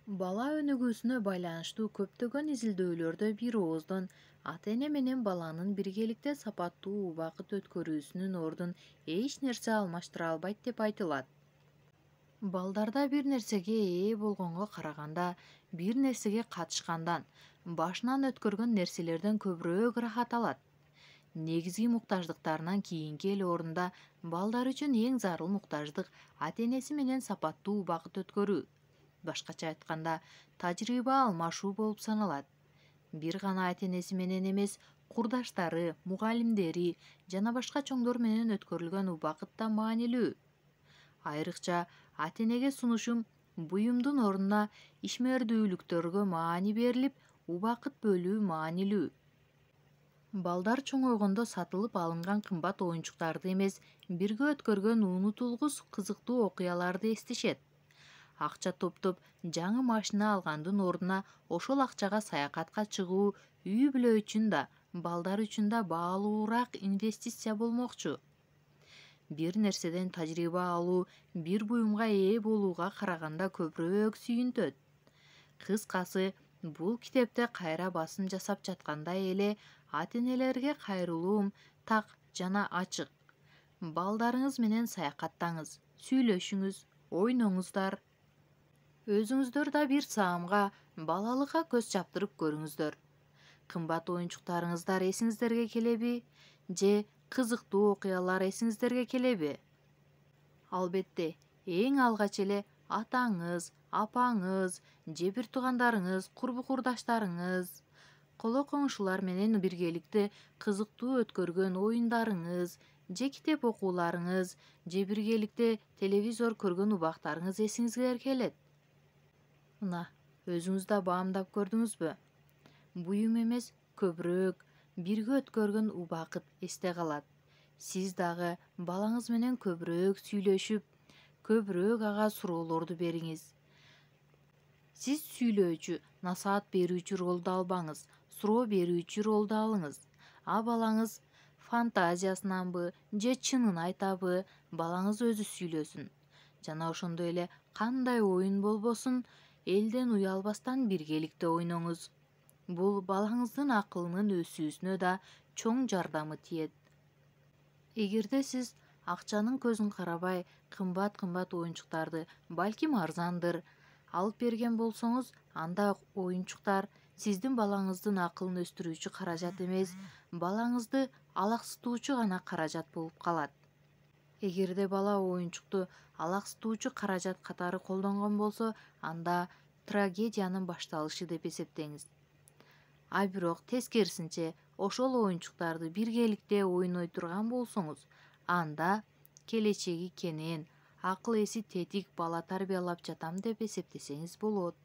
Бала өнүгүүсүнө байланыштуу көптөгөн изилдөөлөрдө бир ооздон ата-эне менен баланын биргеликте сапаттуу убакыт өткөрүүсүнүн ордун эч нерсе алмаштыра албайт деп айтылат. Балдарда бир нерсеге ээ болгонго караганда, бир нерсеге катышкандан, башынан өткөргөн нерселерден көбүрөөк ырахат алат. Негизги муктаждыктарынан кийинки эле орунда балдар үчүн эң зарыл муктаждык ата-энеси менен сапаттуу убакыт өткөрүү. Башкача айтканда, тажрыйба алмашуу болуп саналат. Бир гана ата-энеси менен эмес, курдаштары, мугалимдери жана башка чоңдор менен өткөрүлгөн убакыт да маанилүү. Айрыкча ата-энеге сунушум буюмдун ордуна ишмердүүлүктөргө маани берилип, убакыт бөлүү маанилүү. Балдар чоңойгондо сатылып алынган кымбат оюнчуктарды эмес, бирге өткөргөн унутулгус кызыктуу окуяларды эстешет. Акча топтоп, жаңы машина алгандын ордуна ошол акчага саякатка чыгуу үй бүлө үчүн да, балдар үчүн да баалуураак инвестиция болмокчу. Бир нерседен тажрыйба алуу бир буюмга ээ болууга караганда көбүрөөк сүйүнтөт. Кыскасы, бул китепте кайра басым жасап жаткандай эле ата-энелерге кайрылуум так жана ачык. Балдарыңыз менен саякаттаңыз, сүйлөшүңүз, ойноңуздар. Өзүңүздөр да бир саамга, балалыкка көз чаптырып көрүңүздөр. Кымбат оюнчуктарыңыздар эсиңиздерге келеби? Же кызыктуу окуялар эсиңиздерге келеби? Албетте, эң алгач эле атаңыз, апаңыз, же бир туугандарыңыз, курбу курдаштарыңыз, коло коңшулар менен биргеликте кызыктуу өткөргөн оюндарыңыз, же китеп окууларыңыз, же биргеликте телевизор көргөн убактарыңыз эсиңизге келет. Мына, өзүңүз да баамдап көрдүңүзбү? Буюм эмес, көбүрөөк бирге өткөргөн убакыт эсте калат. Сиз дагы балаңыз менен көбүрөөк сүйлөшүп, көбүрөөк ага суроолорду бериңиз. Сиз сүйлөөчү, насаат берүүчү ролду албаңыз, суроо берүүчү ролду алыңыз. А балаңыз фантазиясынанбы же чынын айтабы, балаңыз өзү сүйлөсүн. Жана ошондой эле кандай оюн болбосун, элден уялбастан биргеликте ойноңуз. Бул балаңыздын акылынын өсүүсүнө да чоң жардамы тиет. Эгерде сиз акчанын көзүн карабай, кымбат оюнчуктарды, балким арзандыр, алып берген болсоңуз, анда оюнчуктар сиздин балаңыздын акылын өстүрүүчү каражат эмес, балаңызды алаксытуучу гана каражат болуп калат. Эгерде бала оюнчукту алаксытуучу каражат катары колдонгон болсо, анда трагедиянын башталышы деп эсептеңиз. А бирок тескерисинче, ошол оюнчуктарды биргеликте ойной турган болсоңуз, анда келечеги кенен, акыл эси тетик бала тарбиялап жатам деп эсептесеңиз болот.